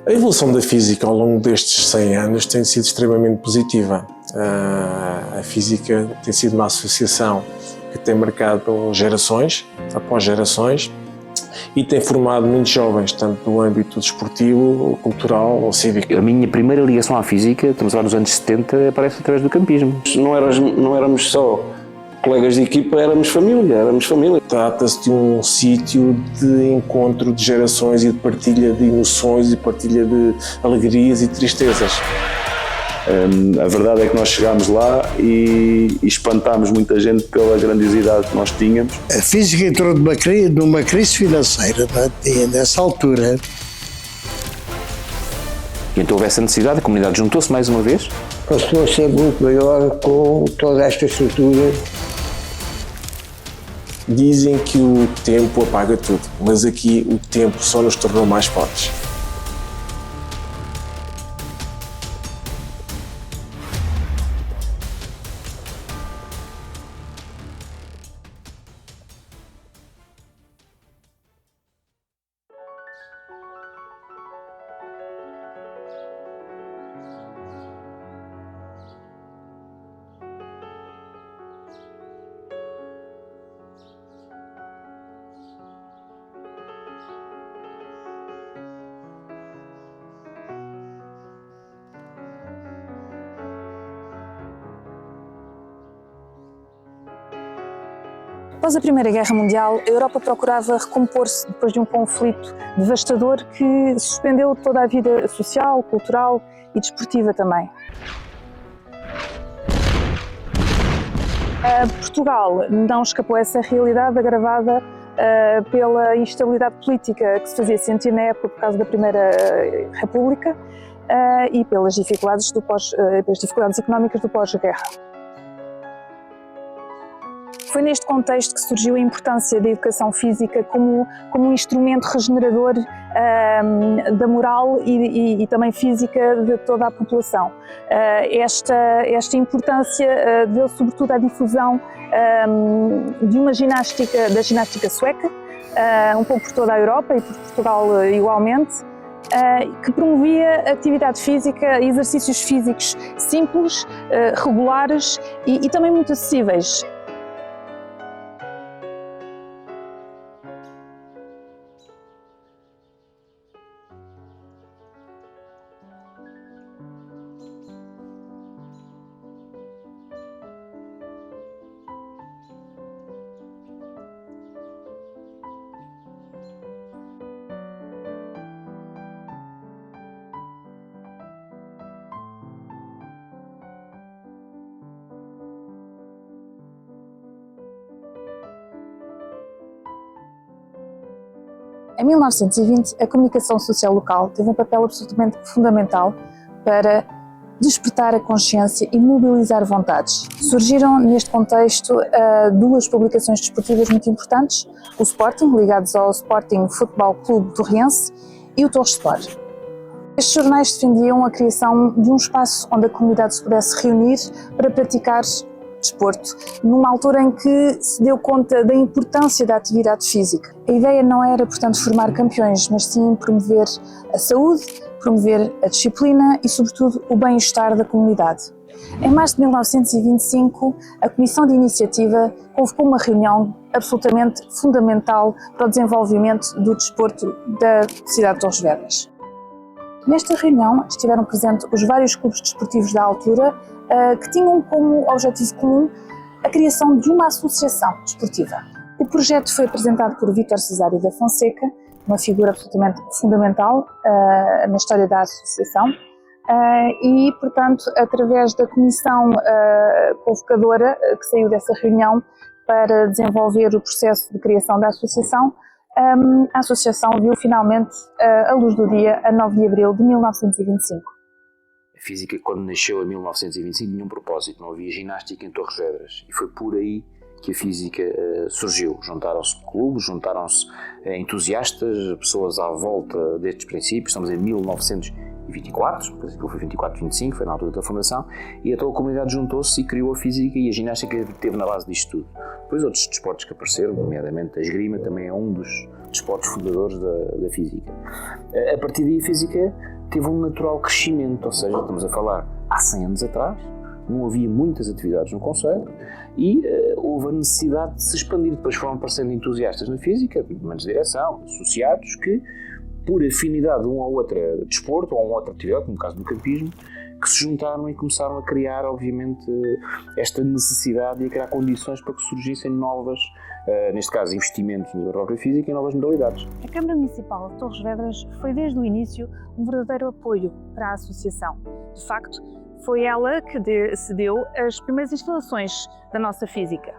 A evolução da física ao longo destes 100 anos tem sido extremamente positiva. A física tem sido uma associação que tem marcado gerações após gerações e tem formado muitos jovens, tanto no âmbito desportivo, cultural ou cívico. A minha primeira ligação à física, estamos lá nos anos 70, aparece através do campismo. Não éramos só colegas de equipa, éramos família. Trata-se de um sítio de encontro de gerações e de partilha de emoções e partilha de alegrias e tristezas. A verdade é que nós chegámos lá e espantámos muita gente pela grandiosidade que nós tínhamos. A física entrou numa crise financeira, nessa altura. E então houve essa necessidade, a comunidade juntou-se mais uma vez. Passou a ser muito maior com toda esta estrutura. Dizem que o tempo apaga tudo, mas aqui o tempo só nos tornou mais fortes. Após a Primeira Guerra Mundial, a Europa procurava recompor-se depois de um conflito devastador que suspendeu toda a vida social, cultural e desportiva também. Portugal não escapou a essa realidade agravada pela instabilidade política que se fazia sentir na época por causa da Primeira República e pelas dificuldades económicas do pós-guerra. Foi neste contexto que surgiu a importância da educação física como um instrumento regenerador da moral e também física de toda a população. Esta importância deu sobretudo à difusão de uma da ginástica sueca, um pouco por toda a Europa e por Portugal igualmente, que promovia atividade física e exercícios físicos simples, regulares e também muito acessíveis. Em 1920, a comunicação social local teve um papel absolutamente fundamental para despertar a consciência e mobilizar vontades. Surgiram, neste contexto, duas publicações desportivas muito importantes, o Sporting, ligados ao Sporting Futebol Clube Torriense, e o Torres Sport. Estes jornais defendiam a criação de um espaço onde a comunidade se pudesse reunir para praticar desporto, numa altura em que se deu conta da importância da atividade física. A ideia não era, portanto, formar campeões, mas sim promover a saúde, promover a disciplina e, sobretudo, o bem-estar da comunidade. Em março de 1925, a Comissão de Iniciativa convocou uma reunião absolutamente fundamental para o desenvolvimento do desporto da cidade de Torres Vedras. Nesta reunião estiveram presentes os vários clubes desportivos da altura que tinham como objetivo comum a criação de uma associação desportiva. O projeto foi apresentado por Vítor Cesário da Fonseca, uma figura absolutamente fundamental na história da associação, e, portanto, através da comissão convocadora que saiu dessa reunião para desenvolver o processo de criação da associação, a associação viu finalmente a luz do dia a 9 de abril de 1925. A física, quando nasceu em 1925, tinha um propósito, não havia ginástica em Torres Vedras, e foi por aí que a física surgiu. Juntaram-se clubes, juntaram-se entusiastas, pessoas à volta destes princípios. Estamos em 1924, por exemplo, foi 24-25, foi na altura da fundação, e então a comunidade juntou-se e criou a física, e a ginástica esteve na base disto tudo. Depois outros desportos que apareceram, nomeadamente a esgrima, também é um dos desportos fundadores da física. A partir daí a física teve um natural crescimento, ou seja, estamos a falar há 100 anos atrás, não havia muitas atividades no concelho e houve a necessidade de se expandir. Depois foram aparecendo entusiastas na física, equipamentos de direção, associados, que por afinidade de um ou outro desporto ou uma outra atividade, como no caso do campismo, que se juntaram e começaram a criar, obviamente, esta necessidade e a criar condições para que surgissem novas, neste caso, investimentos na própria física e novas modalidades. A Câmara Municipal de Torres Vedras foi desde o início um verdadeiro apoio para a associação. De facto, foi ela que cedeu as primeiras instalações da nossa física.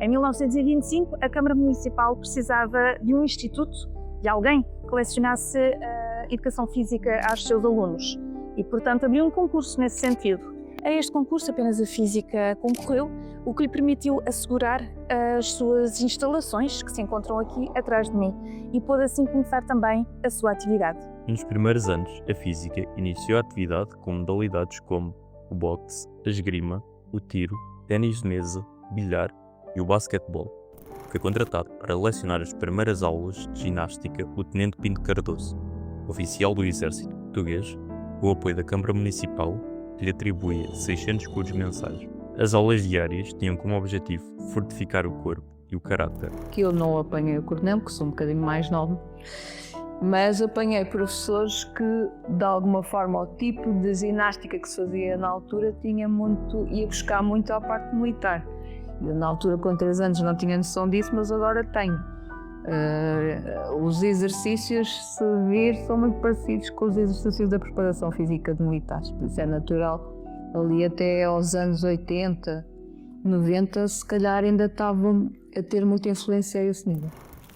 Em 1925, a Câmara Municipal precisava de um instituto, de alguém que lecionasse a educação física aos seus alunos e, portanto, abriu um concurso nesse sentido. A este concurso apenas a física concorreu, o que lhe permitiu assegurar as suas instalações, que se encontram aqui atrás de mim, e pôde assim começar também a sua atividade. Nos primeiros anos, a física iniciou a atividade com modalidades como o boxe, a esgrima, o tiro, ténis de mesa, bilhar e o basquetebol. Foi contratado para lecionar as primeiras aulas de ginástica o Tenente Pinto Cardoso, oficial do Exército Português, com o apoio da Câmara Municipal, que lhe atribuía 600 escudos mensais. As aulas diárias tinham como objetivo fortificar o corpo e o caráter. Que eu não apanhei o coordenador, porque sou um bocadinho mais nova, mas apanhei professores que, de alguma forma, o tipo de ginástica que se fazia na altura ia buscar muito à parte militar. Eu, na altura, com 3 anos, não tinha noção disso, mas agora tenho. Os exercícios, se vir, são muito parecidos com os exercícios da preparação física de militares, por isso é natural. Ali até aos anos 80, 90, se calhar ainda estavam a ter muita influência a esse nível.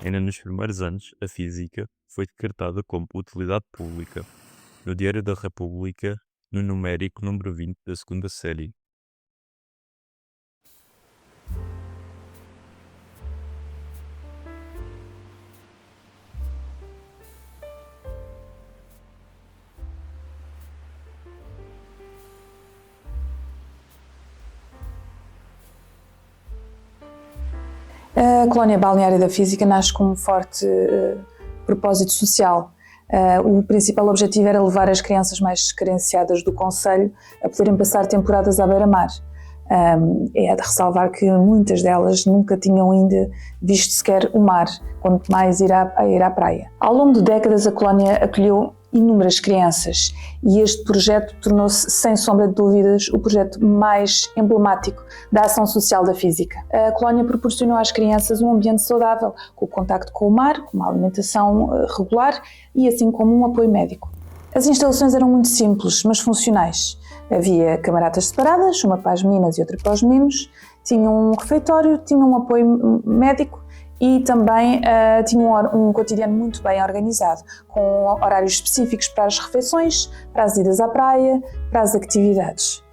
Ainda nos primeiros anos, a física foi decretada como utilidade pública no Diário da República, no numérico número 20 da segunda série. A colónia balneária da física nasce com um forte propósito social. O principal objetivo era levar as crianças mais carenciadas do concelho a poderem passar temporadas à beira-mar. É de ressalvar que muitas delas nunca tinham ainda visto sequer o mar, quanto mais ir à praia. Ao longo de décadas, a colónia acolheu inúmeras crianças e este projeto tornou-se, sem sombra de dúvidas, o projeto mais emblemático da ação social da física. A colónia proporcionou às crianças um ambiente saudável, com o contacto com o mar, com uma alimentação regular e assim como um apoio médico. As instalações eram muito simples, mas funcionais. Havia camaradas separadas, uma para as meninas e outra para os meninos, tinham um refeitório, tinham um apoio médico e também tinham um cotidiano muito bem organizado, com horários específicos para as refeições, para as idas à praia, para as atividades.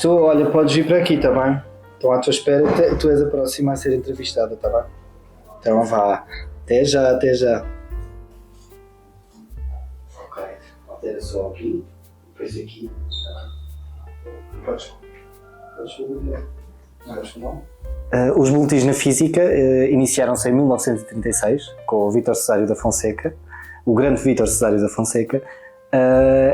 Olha, podes vir para aqui, está bem? Estou à tua espera, tu és a próxima a ser entrevistada, está bem? Então vá, até já. Ok, altera só aqui, depois aqui. Podes fazer. Os boletins na física iniciaram-se em 1936 com o Vítor Cesário da Fonseca, o grande Vítor Cesário da Fonseca,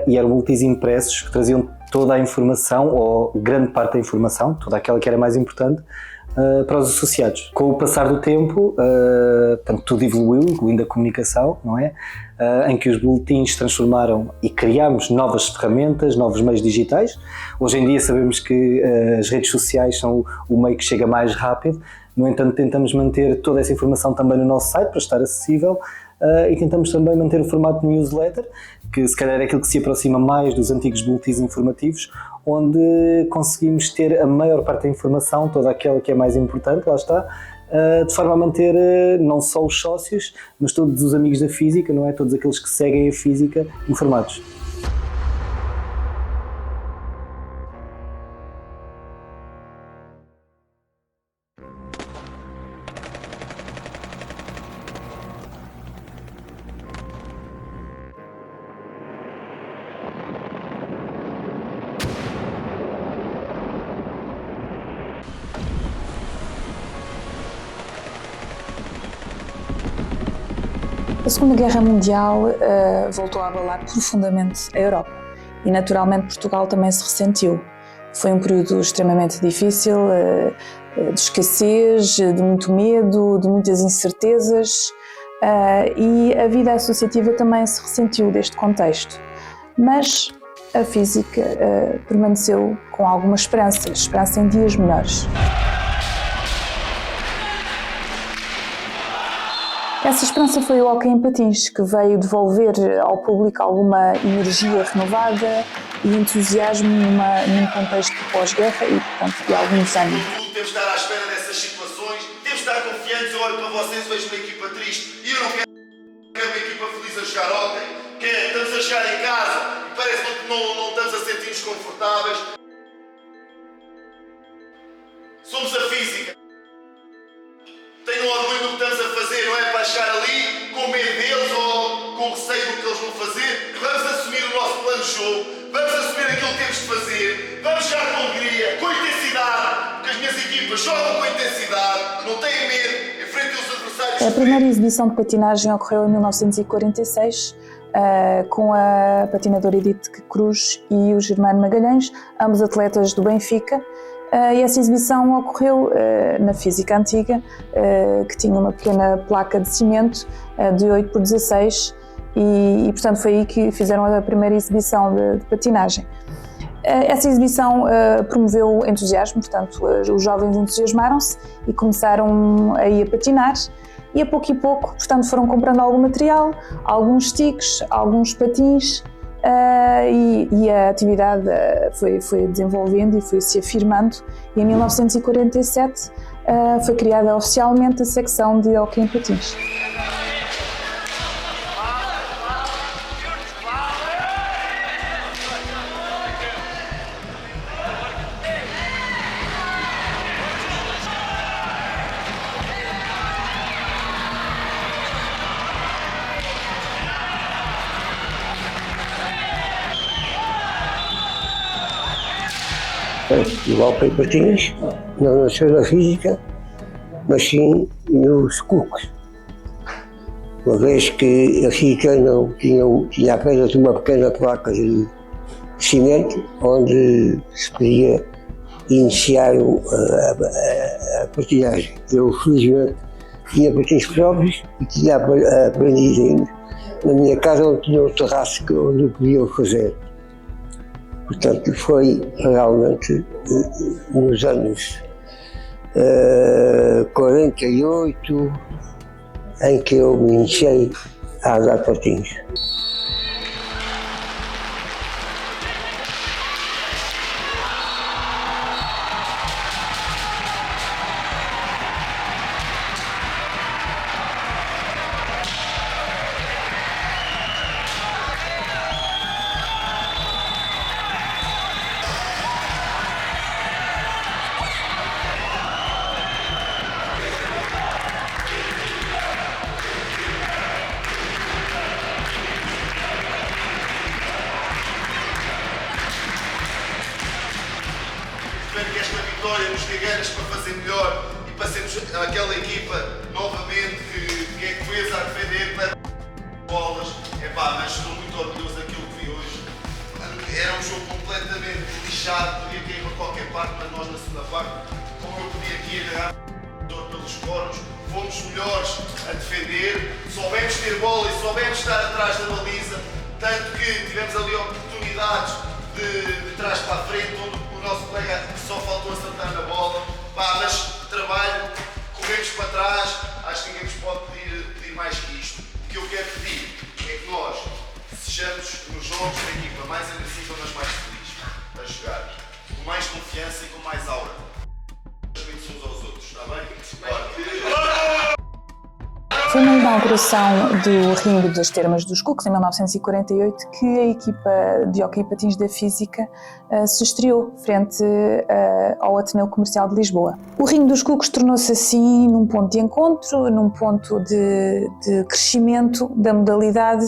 e eram boletins impressos que traziam toda a informação, ou grande parte da informação, toda aquela que era mais importante, para os associados. Com o passar do tempo, portanto, tudo evoluiu, incluindo a comunicação, não é? Em que os boletins se transformaram e criámos novas ferramentas, novos meios digitais. Hoje em dia sabemos que as redes sociais são o meio que chega mais rápido, no entanto tentamos manter toda essa informação também no nosso site para estar acessível e tentamos também manter o formato de newsletter, que se calhar é aquilo que se aproxima mais dos antigos boletins informativos, onde conseguimos ter a maior parte da informação, toda aquela que é mais importante, lá está, de forma a manter não só os sócios, mas todos os amigos da física, não é? Todos aqueles que seguem a física informados. A Segunda Guerra Mundial voltou a abalar profundamente a Europa e, naturalmente, Portugal também se ressentiu. Foi um período extremamente difícil, de escassez, de muito medo, de muitas incertezas, e a vida associativa também se ressentiu deste contexto. Mas a física permaneceu com alguma esperança em dias melhores. Essa esperança foi o hóquei em patins, que veio devolver ao público alguma energia renovada e entusiasmo num contexto pós-guerra e, portanto, de algum desânimo. Temos de estar à espera dessas situações, temos de estar confiantes. Eu olho para vocês e vejo uma equipa triste e eu não quero uma equipa feliz a jogar hóquei, que estamos a jogar em casa e parece que não estamos a sentir-nos confortáveis. Somos a física. Tenham orgulho do que estamos a fazer, não é para chegar ali com medo deles ou com receio do que eles vão fazer. Vamos assumir o nosso plano de jogo, vamos assumir aquilo que temos de fazer, vamos jogar com alegria, com intensidade, porque as minhas equipas jogam com intensidade, não têm medo, enfrentem os adversários. A primeira exibição de patinagem ocorreu em 1946, com a patinadora Edith Cruz e o Germano Magalhães, ambos atletas do Benfica. E essa exibição ocorreu na física antiga, que tinha uma pequena placa de cimento de 8x16 e portanto foi aí que fizeram a primeira exibição de patinagem. Essa exibição promoveu entusiasmo, portanto os jovens entusiasmaram-se e começaram a ir a patinar e a pouco, portanto foram comprando algum material, alguns sticks, alguns patins. E a atividade foi desenvolvendo e foi se afirmando e em 1947 foi criada oficialmente a secção de hóquei em patins. O hóquei em patins não nasceu na física, mas sim nos cucos. Uma vez que a física não tinha apenas uma pequena placa de cimento onde se podia iniciar a patinagem. Eu, felizmente, tinha patins próprios e tinha aprendido na minha casa onde tinha um terraço onde eu podia fazer. Portanto, foi realmente nos anos 48 em que eu me iniciei a andar patins. Espero que esta vitória nos dê ganas para fazer melhor e para sermos aquela equipa novamente que é coesa a defender bolas. Mas estou muito orgulhoso daquilo que vi hoje. Era um jogo completamente lixado, podia cair para qualquer parte, mas nós na segunda parte, como eu podia aqui agarrar pelos coros, fomos melhores a defender, soubemos ter bola e soubemos estar atrás da baliza, tanto que tivemos ali oportunidades de trás para a frente, onde o nosso colega só faltou acertar na bola. Mas trabalho, corremos para trás, acho que ninguém nos pode pedir mais que isto. O que eu quero pedir é que nós sejamos nos jogos da equipa mais agressiva, mas mais feliz a jogar, com mais confiança e com mais aura. Uns aos outros, está bem? Bora. Foi na inauguração do ringue das Termas dos Cucos, em 1948, que a equipa de hóquei em patins da Física se estreou frente ao Ateneu Comercial de Lisboa. O ringue dos Cucos tornou-se assim num ponto de encontro, num ponto de crescimento da modalidade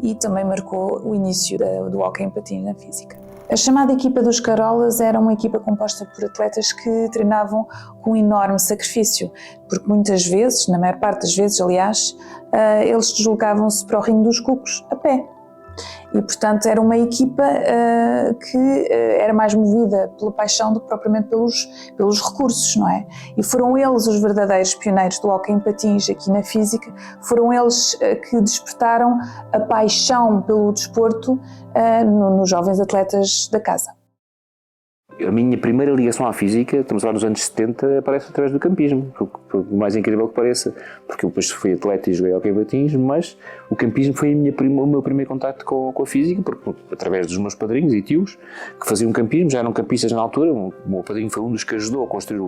e também marcou o início do hóquei em patins na Física. A chamada equipa dos Carolas era uma equipa composta por atletas que treinavam com enorme sacrifício, porque muitas vezes, na maior parte das vezes, aliás, eles deslocavam-se para o ringue dos Cucos a pé. E, portanto, era uma equipa que era mais movida pela paixão do que propriamente pelos recursos, não é? E foram eles os verdadeiros pioneiros do hóquei em patins aqui na Física, foram eles que despertaram a paixão pelo desporto nos jovens atletas da casa. A minha primeira ligação à física, estamos a falar dos anos 70, aparece através do campismo, por mais incrível que pareça, porque eu depois fui atleta e joguei hóquei em patins, mas o campismo foi o meu primeiro contacto com a física, porque através dos meus padrinhos e tios que faziam campismo, já eram campistas na altura. O meu padrinho foi um dos que ajudou a construir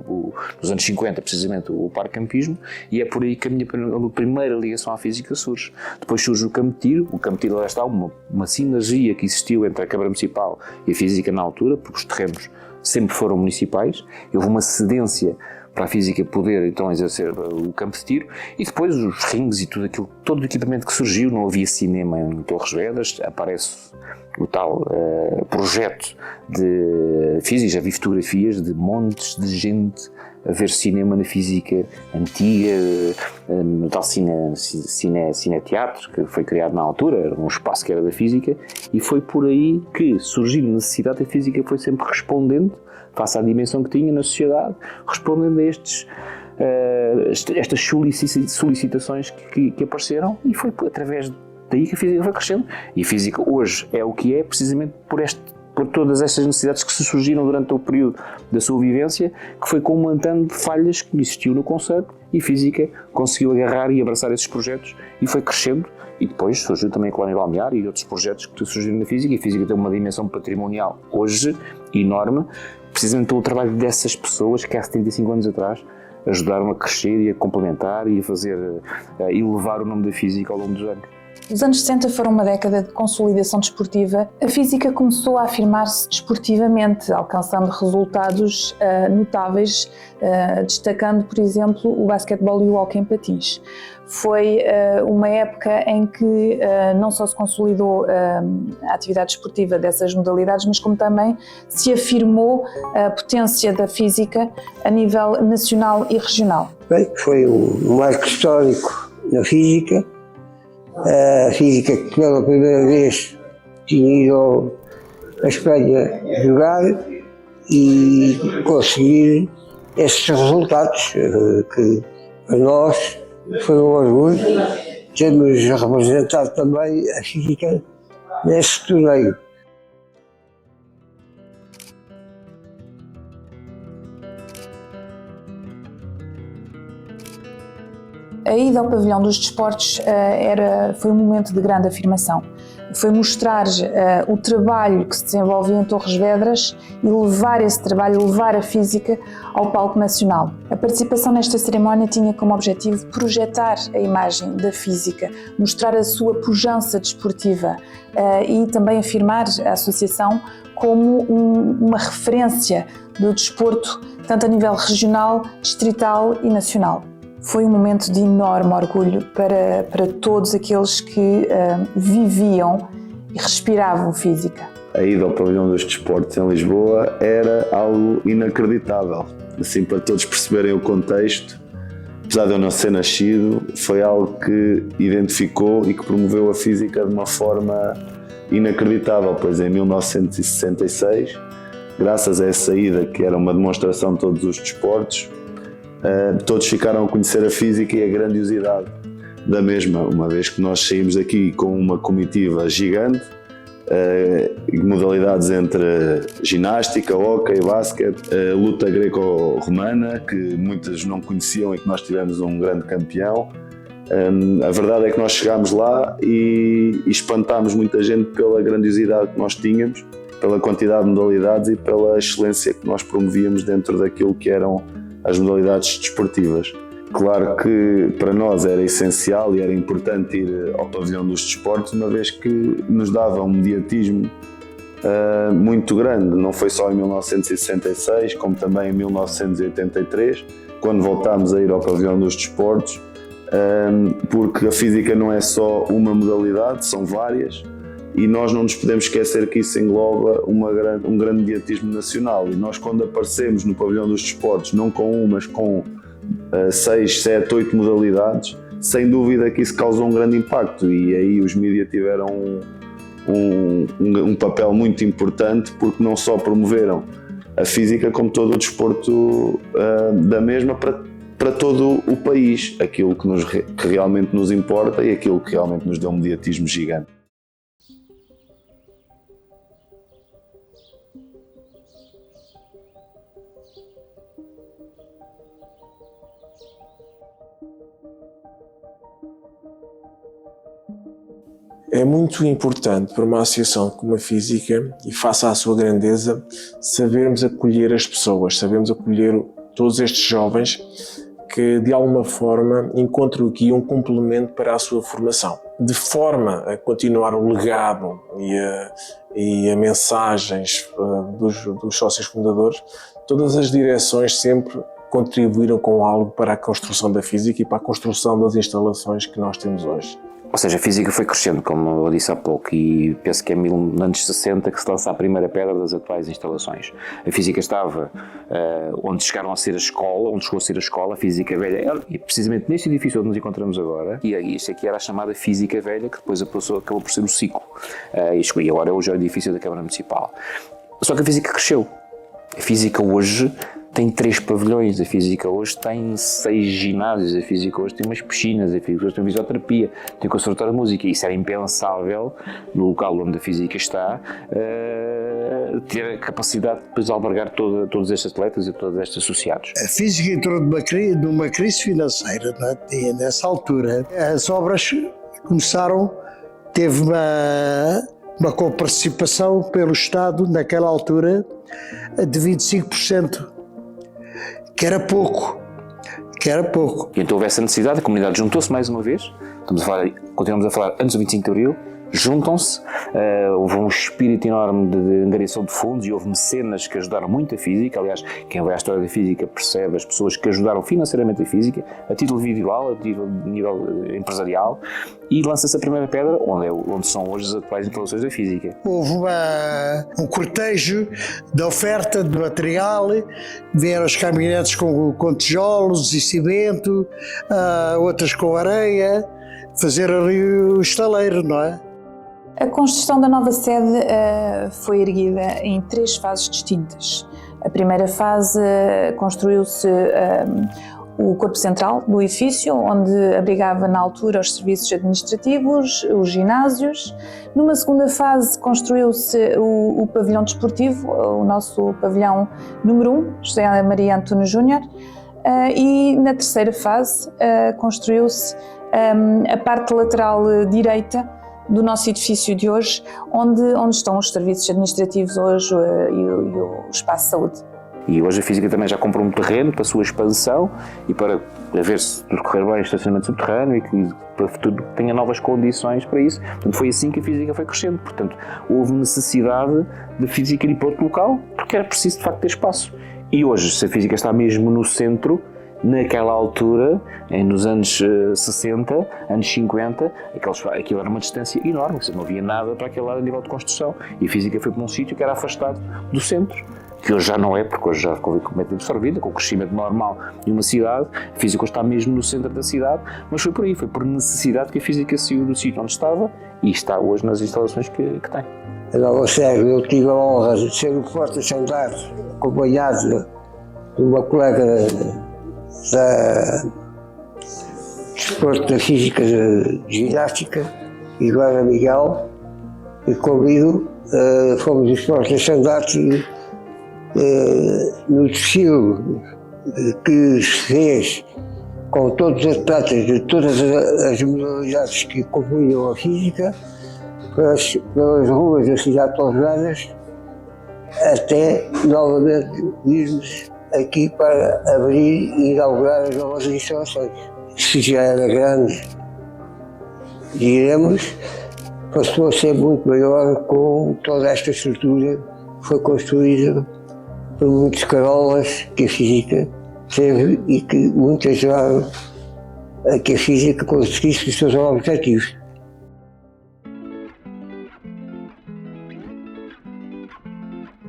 nos anos 50 precisamente o parque campismo, e é por aí que a minha primeira ligação à física surge. Depois surge o campo de tiro. O campo de tiro, lá está, uma sinergia que existiu entre a Câmara Municipal e a Física na altura, porque os terrenos sempre foram municipais. Houve uma cedência para a Física poder então exercer o campo de tiro, e depois os rings e todo o equipamento que surgiu. Não havia cinema em Torres Vedras, aparece o tal projeto de Física. Já vi fotografias de montes de gente a ver cinema na Física antiga, no tal cineteatro que foi criado na altura, era um espaço que era da Física, e foi por aí que surgiu a necessidade. Da Física foi sempre respondendo, face à dimensão que tinha na sociedade, respondendo a estas solicitações que apareceram, e foi através daí que a Física foi crescendo. E a Física hoje é o que é, precisamente por todas estas necessidades que se surgiram durante o período da sua vivência, que foi comentando falhas que existiam no conceito, e a Física conseguiu agarrar e abraçar esses projetos e foi crescendo. E depois surgiu também a Colónia Balnear e outros projetos que surgiram na Física, e a Física tem uma dimensão patrimonial hoje enorme, precisamente pelo trabalho dessas pessoas que há 75 anos atrás ajudaram a crescer e a complementar e a fazer elevar o nome da Física ao longo dos anos. Os anos 60 foram uma década de consolidação desportiva. A Física começou a afirmar-se desportivamente, alcançando resultados notáveis, destacando, por exemplo, o basquetebol e o hóquei em patins. Foi uma época em que não só se consolidou a atividade desportiva dessas modalidades, mas como também se afirmou a potência da Física a nível nacional e regional. Bem, foi um marco histórico na Física. A Física que pela primeira vez tinha ido à Espanha jogar e conseguir esses resultados que para nós foi um orgulho. Temos representado também a Física nesse torneio. A ida ao pavilhão dos desportos foi um momento de grande afirmação. Foi mostrar o trabalho que se desenvolvia em Torres Vedras e levar esse trabalho, levar a Física ao palco nacional. A participação nesta cerimónia tinha como objetivo projetar a imagem da Física, mostrar a sua pujança desportiva e também afirmar a associação como uma referência do desporto, tanto a nível regional, distrital e nacional. Foi um momento de enorme orgulho para todos aqueles que viviam e respiravam Física. A ida ao pavilhão dos desportos em Lisboa era algo inacreditável. Assim, para todos perceberem o contexto, apesar de eu não ser nascido, foi algo que identificou e que promoveu a Física de uma forma inacreditável, pois em 1966, graças a essa ida, que era uma demonstração de todos os desportos, todos ficaram a conhecer a Física e a grandiosidade da mesma, uma vez que nós saímos daqui com uma comitiva gigante, modalidades entre ginástica, hóquei, basquete, luta greco-romana, que muitas não conheciam e que nós tivemos um grande campeão. A verdade é que nós chegámos lá e espantámos muita gente pela grandiosidade que nós tínhamos, pela quantidade de modalidades e pela excelência que nós promovíamos dentro daquilo que eram as modalidades desportivas. Claro que para nós era essencial e era importante ir ao pavilhão dos desportos, uma vez que nos dava um mediatismo muito grande. Não foi só em 1966, como também em 1983, quando voltámos a ir ao pavilhão dos desportos, porque a física não é só uma modalidade, são várias, e nós não nos podemos esquecer que isso engloba um grande mediatismo nacional. E nós, quando aparecemos no pavilhão dos desportos, não com uma, mas com 6, 7, 8 modalidades, sem dúvida que isso causou um grande impacto, e aí os mídias tiveram um papel muito importante, porque não só promoveram a física, como todo o desporto da mesma para todo o país, aquilo que realmente nos importa e aquilo que realmente nos deu um mediatismo gigante. É muito importante para uma associação como a Física, e face à sua grandeza, sabermos acolher as pessoas, sabermos acolher todos estes jovens que de alguma forma encontram aqui um complemento para a sua formação, de forma a continuar o legado e a mensagens dos sócios fundadores. Todas as direções sempre contribuíram com algo para a construção da Física e para a construção das instalações que nós temos hoje. Ou seja, a física foi crescendo, como eu disse há pouco, e penso que é nos anos 60 que se lança a primeira pedra das atuais instalações. A física estava onde chegaram a ser a escola, onde chegou a ser a escola, a física velha, e precisamente neste edifício onde nos encontramos agora, e este aqui era a chamada física velha, que depois acabou por ser o ciclo, e agora hoje é o edifício da Câmara Municipal. Só que a física cresceu. A física hoje tem 3 pavilhões, a física hoje tem 6 ginásios, a física hoje tem umas piscinas, a física hoje tem fisioterapia, tem o conservatório de música. Isso era impensável no local onde a física está, ter a capacidade de depois albergar todos estes atletas e todos estes associados. A física entrou numa crise financeira, não é? E nessa altura as obras começaram, teve uma coparticipação pelo Estado naquela altura de 25%. Que era pouco. E então houve essa necessidade, a comunidade juntou-se mais uma vez, continuamos a falar antes do 25 de Abril, juntam-se, houve um espírito enorme de angariação de fundos e houve mecenas que ajudaram muito a física. Aliás, quem vai à história da física percebe as pessoas que ajudaram financeiramente a física, a título individual, a nível empresarial, e lança-se a primeira pedra, onde são hoje as atuais instalações da física. Houve um cortejo de oferta de material, vieram os caminhonetes com tijolos e cimento, outras com areia, fazer ali o estaleiro, não é? A construção da nova sede foi erguida em 3 fases distintas. A primeira fase construiu-se o corpo central do edifício, onde abrigava na altura os serviços administrativos, os ginásios. Numa segunda fase construiu-se o pavilhão desportivo, o nosso pavilhão número 1, José Maria Antunes Júnior, e na terceira fase construiu-se a parte lateral direita do nosso edifício de hoje, onde estão os serviços administrativos hoje e o espaço de saúde. E hoje a física também já comprou um terreno para a sua expansão e para ver se tudo correr bem, estacionamento subterrâneo e que para o futuro tenha novas condições para isso. Portanto, foi assim que a física foi crescendo. Portanto, houve necessidade de física ir para outro local, porque era preciso de facto ter espaço. E hoje, se a física está mesmo no centro, naquela altura, nos anos 60, anos 50, aquilo era uma distância enorme, não havia nada para aquele lado a nível de construção. E a física foi para um sítio que era afastado do centro, que hoje já não é, porque hoje já ficou completamente absorvida, com o crescimento normal de uma cidade. A física está mesmo no centro da cidade, mas foi por aí, foi por necessidade que a física saiu do sítio onde estava e está hoje nas instalações que tem. A nova sede, eu tive a honra de ser o porta-estandarte, acompanhado de uma colega da desporto da física de ginástica, Iguana Miguel, e comigo fomos os porta-estandartes no desfile que se fez com todos os atletas de todas as modalidades que compunham a física, pelas ruas da cidade de Torres Vedras, até novamente irmos aqui para abrir e inaugurar as novas instalações. Se já era grande, diremos, passou a ser muito maior com toda esta estrutura que foi construída por muitos carolas que a física teve e que muito ajudaram a que a física conseguisse os seus objetivos.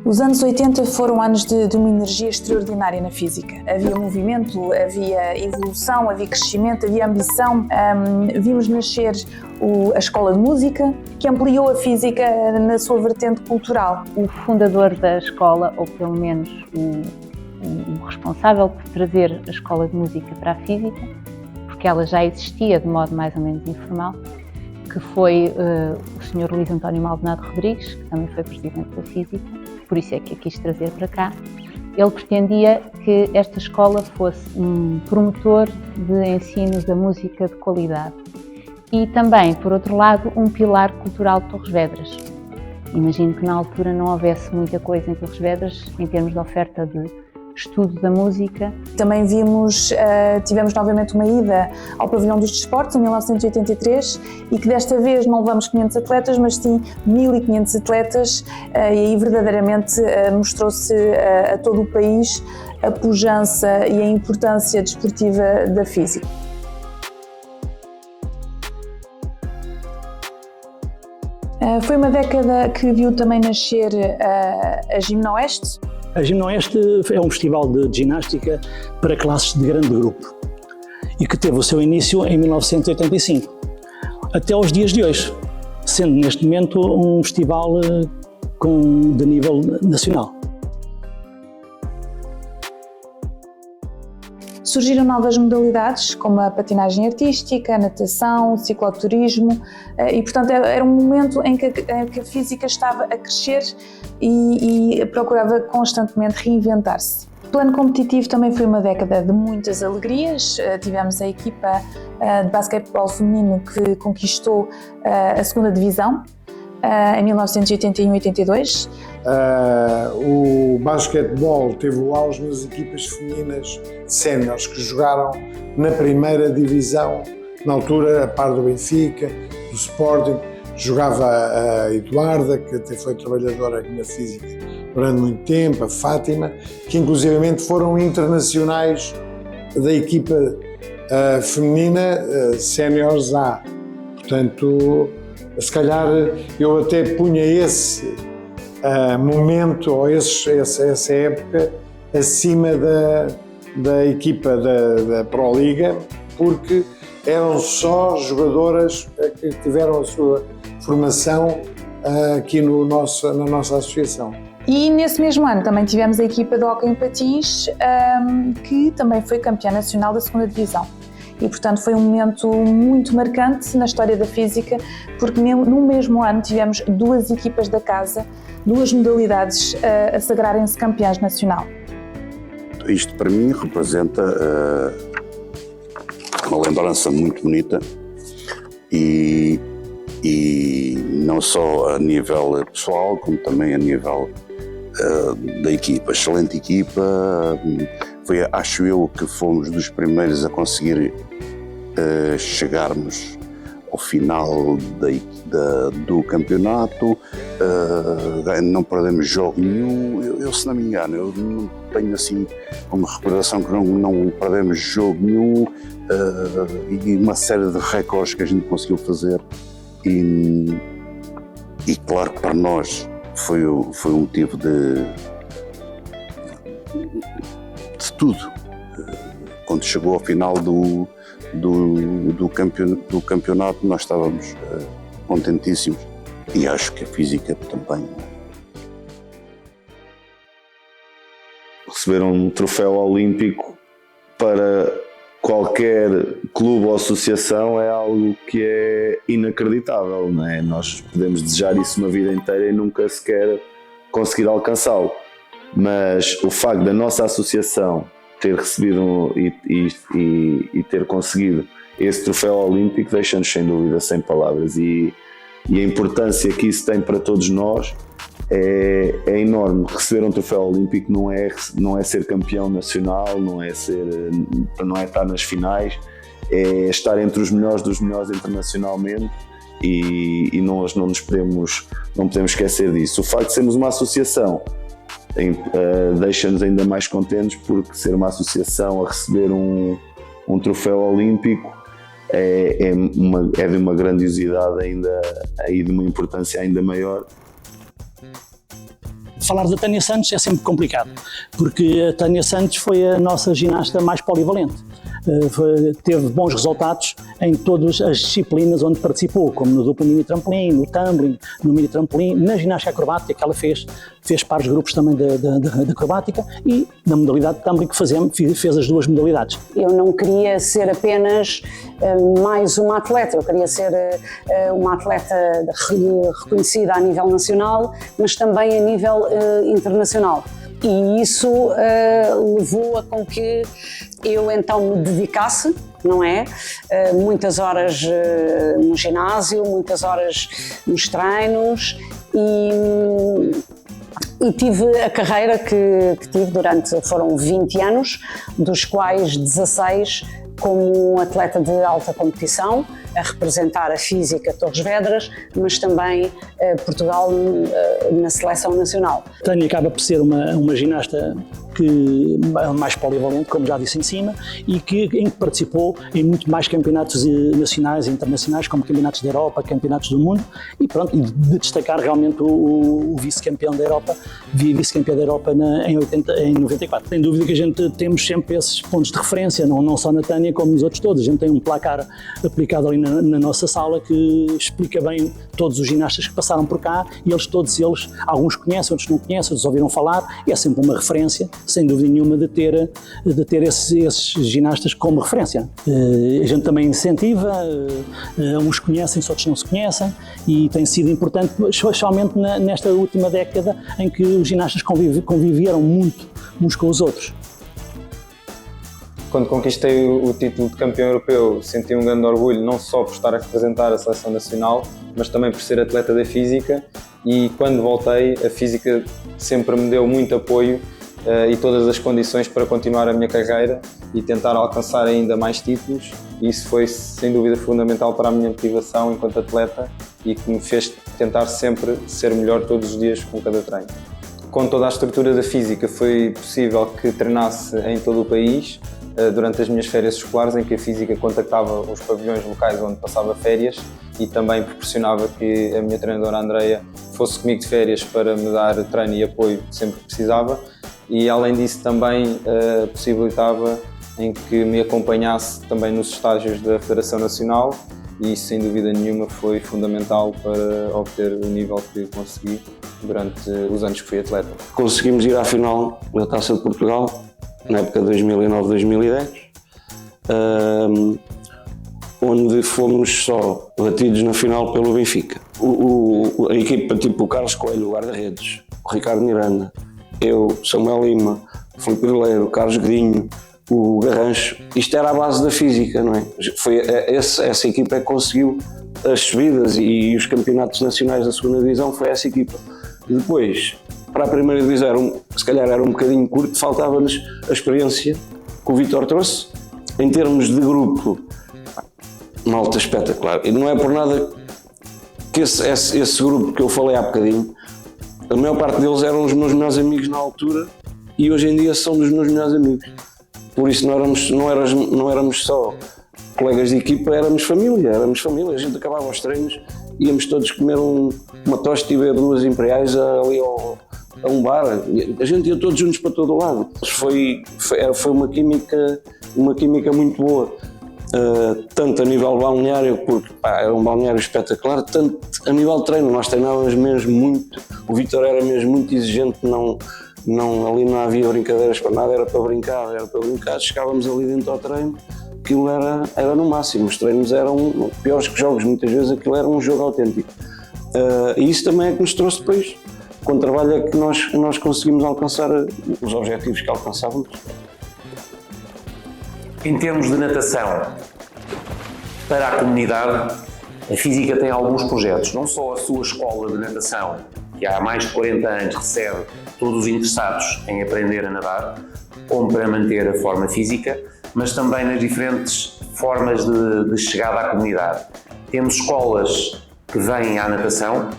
Os anos 80 foram anos de uma energia extraordinária na física. Havia movimento, havia evolução, havia crescimento, havia ambição. Vimos nascer a Escola de Música, que ampliou a física na sua vertente cultural. O fundador da escola, ou pelo menos o responsável por trazer a Escola de Música para a física, porque ela já existia de modo mais ou menos informal, que foi o Sr. Luís António Maldonado Rodrigues, que também foi presidente da física, por isso é que a quis trazer para cá. Ele pretendia que esta escola fosse um promotor de ensino da música de qualidade e também, por outro lado, um pilar cultural de Torres Vedras. Imagino que na altura não houvesse muita coisa em Torres Vedras em termos de oferta de estudo da música. Também tivemos novamente uma ida ao Pavilhão dos Desportos, em 1983, e que desta vez não levamos 500 atletas, mas sim 1500 atletas, e aí verdadeiramente mostrou-se a todo o país a pujança e a importância desportiva da física. Foi uma década que viu também nascer a Gimnoeste. A Gimnoeste é um festival de ginástica para classes de grande grupo e que teve o seu início em 1985, até aos dias de hoje, sendo neste momento um festival de nível nacional. Surgiram novas modalidades, como a patinagem artística, a natação, o cicloturismo, e portanto era um momento em que a física estava a crescer e procurava constantemente reinventar-se. O plano competitivo também foi uma década de muitas alegrias. Tivemos a equipa de basquetebol feminino que conquistou a segunda divisão em 1981-82. O basquetebol teve o auge nas equipas femininas séniores que jogaram na primeira divisão, na altura a par do Benfica, do Sporting. Jogava a Eduarda, que até foi trabalhadora aqui na física durante muito tempo, a Fátima, que inclusivamente foram internacionais da equipa feminina séniores A. Portanto, se calhar eu até punha esse momento ou essa época acima da equipa da Pro Liga, porque eram só jogadoras que tiveram a sua formação aqui na nossa associação. E nesse mesmo ano também tivemos a equipa de hóquei em patins, que também foi campeã nacional da segunda divisão. E, portanto, foi um momento muito marcante na história da física, porque no mesmo ano tivemos duas equipas da casa, duas modalidades a sagrarem-se campeãs nacional. Isto para mim representa uma lembrança muito bonita e não só a nível pessoal, como também a nível da equipa. Excelente equipa, acho eu que fomos dos primeiros a conseguir chegarmos ao final do campeonato, não perdemos jogo nenhum. Eu, se não me engano, eu não tenho assim uma recordação que não perdemos jogo nenhum, e uma série de recordes que a gente conseguiu fazer, e claro que para nós foi um motivo de tudo. Quando chegou ao final do campeonato, nós estávamos contentíssimos, e acho que a física também. Receber um troféu olímpico para qualquer clube ou associação é algo que é inacreditável, não é? Nós podemos desejar isso uma vida inteira e nunca sequer conseguir alcançá-lo, mas o facto da nossa associação ter recebido e ter conseguido esse troféu olímpico deixa-nos sem dúvida sem palavras, e a importância que isso tem para todos nós é enorme. Receber um troféu olímpico não é ser campeão nacional, não é estar nas finais, é estar entre os melhores dos melhores internacionalmente, e nós não podemos esquecer disso. O facto de sermos uma associação deixa-nos ainda mais contentes, porque ser uma associação a receber um troféu olímpico é de uma grandiosidade e de uma importância ainda maior. Falar da Tânia Santos é sempre complicado, porque a Tânia Santos foi a nossa ginasta mais polivalente. Teve bons resultados em todas as disciplinas onde participou, como no duplo mini trampolim, no tumbling, no mini trampolim, na ginástica acrobática, que ela fez pares grupos também da acrobática, e na modalidade de tumbling que fez as duas modalidades. Eu não queria ser apenas mais uma atleta, eu queria ser uma atleta reconhecida a nível nacional, mas também a nível internacional. E isso levou a com que eu então me dedicasse, não é? Muitas horas no ginásio, muitas horas nos treinos, e tive a carreira que tive foram 20 anos, dos quais 16 como atleta de alta competição, a representar a Física Torres Vedras, mas também Portugal na seleção nacional. Tânia acaba por ser uma ginasta mais polivalente, como já disse em cima, em que participou em muito mais campeonatos nacionais e internacionais, como campeonatos da Europa, campeonatos do mundo, e pronto, e de destacar realmente o vice-campeão da Europa, vice-campeão da Europa em 94. Sem dúvida que a gente temos sempre esses pontos de referência, não só na Tânia como nos outros todos. A gente tem um placar aplicado ali na nossa sala que explica bem todos os ginastas que passaram por cá, e todos eles, alguns conhecem, outros não conhecem, outros ouviram falar, e é sempre uma referência, sem dúvida nenhuma, de ter esses ginastas como referência. A gente também incentiva, uns conhecem, outros não se conhecem, e tem sido importante, especialmente nesta última década em que os ginastas conviveram muito uns com os outros. Quando conquistei o título de campeão europeu, senti um grande orgulho, não só por estar a representar a seleção nacional, mas também por ser atleta da Física, e quando voltei, a Física sempre me deu muito apoio e todas as condições para continuar a minha carreira e tentar alcançar ainda mais títulos, e isso foi sem dúvida fundamental para a minha motivação enquanto atleta e que me fez tentar sempre ser melhor todos os dias com cada treino. Com toda a estrutura da Física foi possível que treinasse em todo o país durante as minhas férias escolares, em que a Física contactava os pavilhões locais onde passava férias e também proporcionava que a minha treinadora Andreia fosse comigo de férias para me dar treino e apoio sempre que precisava, e além disso também possibilitava em que me acompanhasse também nos estágios da Federação Nacional, e isso sem dúvida nenhuma foi fundamental para obter o nível que consegui durante os anos que fui atleta. Conseguimos ir à final da Taça de Portugal na época de 2009-2010, onde fomos só batidos na final pelo Benfica. A equipa tipo o Carlos Coelho, o guarda-redes, o Ricardo Miranda, eu, Samuel Lima, o Filipe Vileiro, o Carlos Godinho, o Garrancho, isto era a base da Física, não é? Foi essa equipa que conseguiu as subidas e os campeonatos nacionais da segunda divisão, foi essa equipa. E depois, para a primeira divisão, se calhar era um bocadinho curto, faltava-nos a experiência que o Vítor trouxe, em termos de grupo, malta espetacular. E não é por nada que esse grupo que eu falei há bocadinho, a maior parte deles eram os meus melhores amigos na altura e hoje em dia são dos meus melhores amigos. Por isso não éramos só colegas de equipa, éramos família. A gente acabava os treinos, íamos todos comer uma tosta e beber duas imperiais ali a um bar. A gente ia todos juntos para todo o lado. Foi uma química muito boa. Tanto a nível balneário, porque era um balneário espetacular, tanto a nível de treino, nós treinávamos mesmo muito. O Vítor era mesmo muito exigente, ali não havia brincadeiras para nada, era para brincar. Chegávamos ali dentro ao treino, aquilo era no máximo, os treinos eram piores que jogos, muitas vezes aquilo era um jogo autêntico. E isso também é que nos trouxe depois, com o trabalho é que nós conseguimos alcançar os objetivos que alcançávamos. Em termos de natação, para a comunidade, a Física tem alguns projetos, não só a sua escola de natação, que há mais de 40 anos recebe todos os interessados em aprender a nadar, como para manter a forma física, mas também nas diferentes formas de chegada à comunidade. Temos escolas que vêm à natação,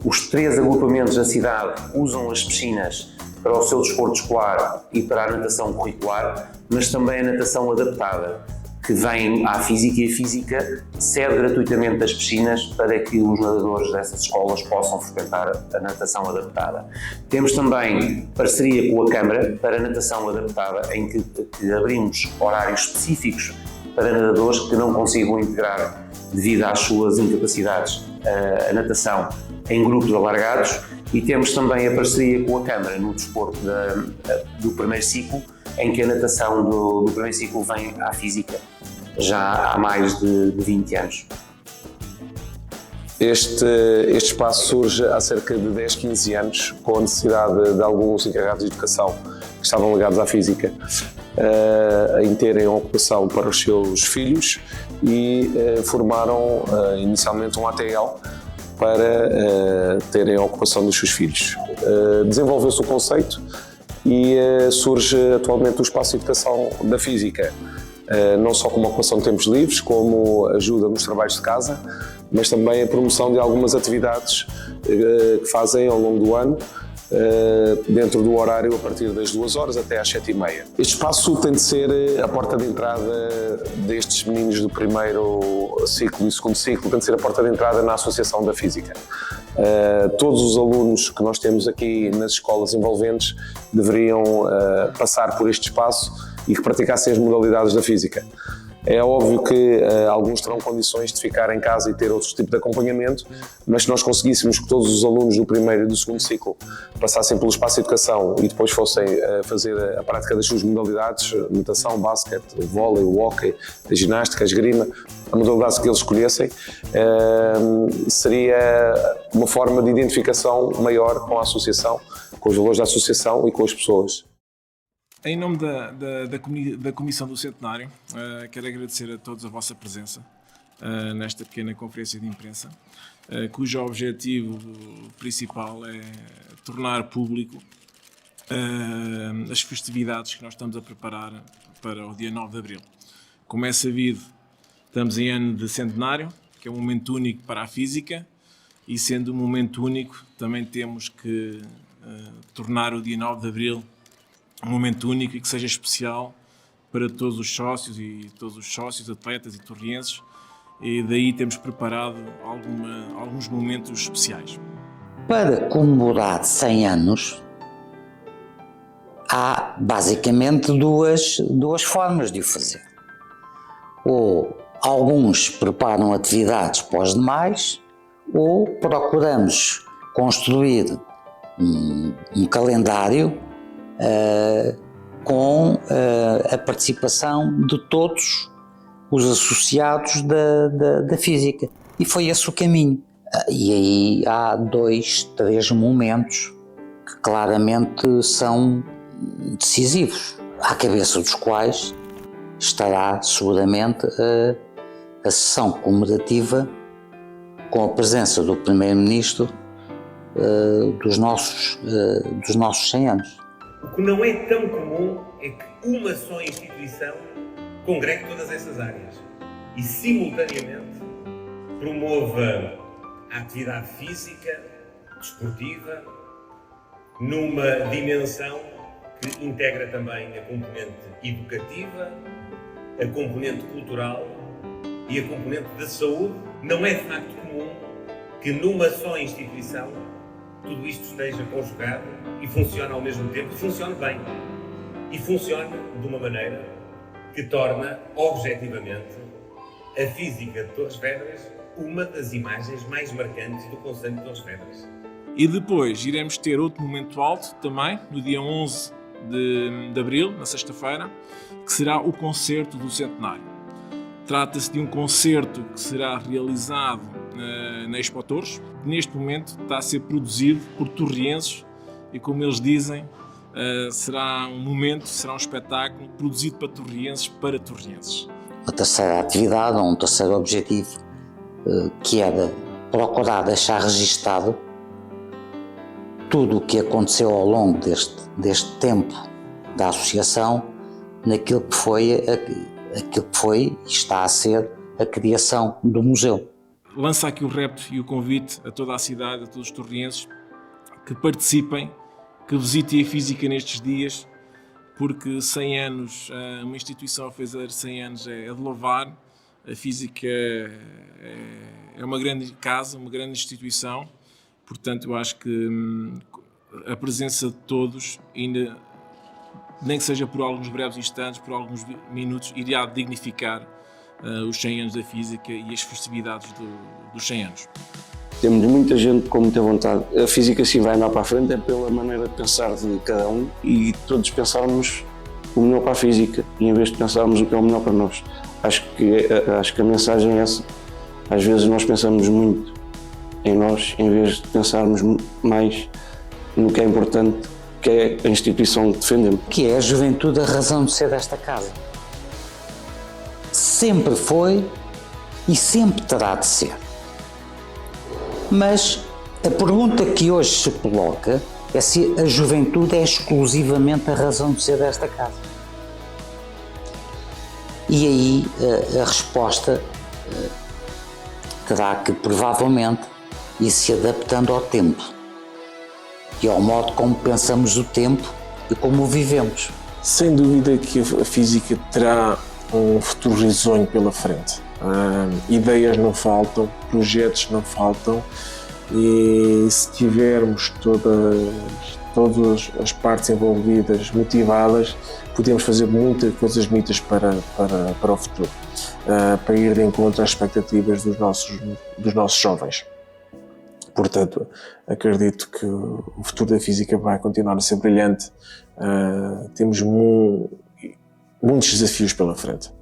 os 3 agrupamentos da cidade usam as piscinas para o seu desporto escolar e para a natação curricular, mas também a natação adaptada, que vem à física, e a física cede gratuitamente as piscinas para que os nadadores dessas escolas possam frequentar a natação adaptada. Temos também parceria com a Câmara para a natação adaptada, em que abrimos horários específicos para nadadores que não consigam integrar, devido às suas incapacidades, a natação em grupos alargados, e temos também a parceria com a Câmara no desporto do primeiro ciclo, em que a natação do primeiro ciclo vem à física já há mais de 20 anos. Este espaço surge há cerca de 10, 15 anos, com a necessidade de alguns encarregados de educação que estavam ligados à física em terem ocupação para os seus filhos, e formaram inicialmente um ATL para terem a ocupação dos seus filhos. Desenvolveu-se o conceito e surge atualmente o espaço de educação da física, não só como ocupação de tempos livres, como ajuda nos trabalhos de casa, mas também a promoção de algumas atividades que fazem ao longo do ano, dentro do horário a partir das 2 horas até às 7h30. Este espaço tem de ser a porta de entrada destes meninos do primeiro ciclo e segundo ciclo, tem de ser a porta de entrada na Associação da Física. Todos os alunos que nós temos aqui nas escolas envolventes deveriam passar por este espaço e que praticassem as modalidades da física. É óbvio que alguns terão condições de ficar em casa e ter outro tipo de acompanhamento, mas se nós conseguíssemos que todos os alunos do primeiro e do segundo ciclo passassem pelo espaço de educação e depois fossem fazer a prática das suas modalidades, natação, basquete, vôlei, hóquei, ginástica, esgrima, a modalidade que eles escolhessem, seria uma forma de identificação maior com a associação, com os valores da associação e com as pessoas. Em nome da Comissão do Centenário, quero agradecer a todos a vossa presença nesta pequena conferência de imprensa, cujo objetivo principal é tornar público as festividades que nós estamos a preparar para o dia 9 de Abril. Como é sabido, estamos em ano de centenário, que é um momento único para a física, e sendo um momento único, também temos que tornar o dia 9 de Abril um momento único e que seja especial para todos os sócios, atletas e torrienses, e daí temos preparado alguns momentos especiais. Para comemorar 100 anos, há basicamente duas formas de o fazer. Ou alguns preparam atividades para os demais, ou procuramos construir um calendário com a participação de todos os associados da física. E foi esse o caminho. E aí há 2, 3 momentos que claramente são decisivos, à cabeça dos quais estará seguramente a sessão comemorativa com a presença do Primeiro-Ministro dos nossos 100 anos. O que não é tão comum é que uma só instituição congregue todas essas áreas e, simultaneamente, promova a atividade física, desportiva, numa dimensão que integra também a componente educativa, a componente cultural e a componente da saúde. Não é de facto comum que numa só instituição tudo isto esteja conjugado e funcione ao mesmo tempo, e funcione bem. E funcione de uma maneira que torna, objetivamente, a física de Torres Vedras uma das imagens mais marcantes do concelho de Torres Vedras. E depois iremos ter outro momento alto também, no dia 11 de Abril, na sexta-feira, que será o concerto do centenário. Trata-se de um concerto que será realizado na Expo Torres, que neste momento está a ser produzido por torrienses e, como eles dizem, será um espetáculo produzido para torrienses. A terceira atividade, ou um terceiro objetivo, que era procurar deixar registado tudo o que aconteceu ao longo deste tempo da associação naquilo que foi e está a ser a criação do museu. Lança aqui o repto e o convite a toda a cidade, a todos os torrienses, que participem, que visitem a física nestes dias, porque 100 anos, uma instituição a fazer 100 anos é de louvar. A física é uma grande casa, uma grande instituição, portanto eu acho que a presença de todos, ainda, nem que seja por alguns breves instantes, por alguns minutos, irá dignificar os 100 anos da física e as festividades dos 100 anos. Temos muita gente com muita vontade. A física sim vai andar para a frente, é pela maneira de pensar de cada um e todos pensarmos o melhor para a física e em vez de pensarmos o que é o melhor para nós. Acho que a mensagem é essa. Às vezes nós pensamos muito em nós em vez de pensarmos mais no que é importante, que é a instituição que defendemos. Que é a juventude a razão de ser desta casa. Sempre foi e sempre terá de ser. Mas a pergunta que hoje se coloca é se a juventude é exclusivamente a razão de ser desta casa. E aí a resposta terá que, provavelmente, ir se adaptando ao tempo e ao modo como pensamos o tempo e como o vivemos. Sem dúvida que a física terá um futuro risonho pela frente. Ideias não faltam, projetos não faltam e se tivermos todas as partes envolvidas motivadas, podemos fazer muitas coisas bonitas para o futuro, para ir de encontro às expectativas dos nossos jovens. Portanto, acredito que o futuro da física vai continuar a ser brilhante. Temos muitos desafios pela frente.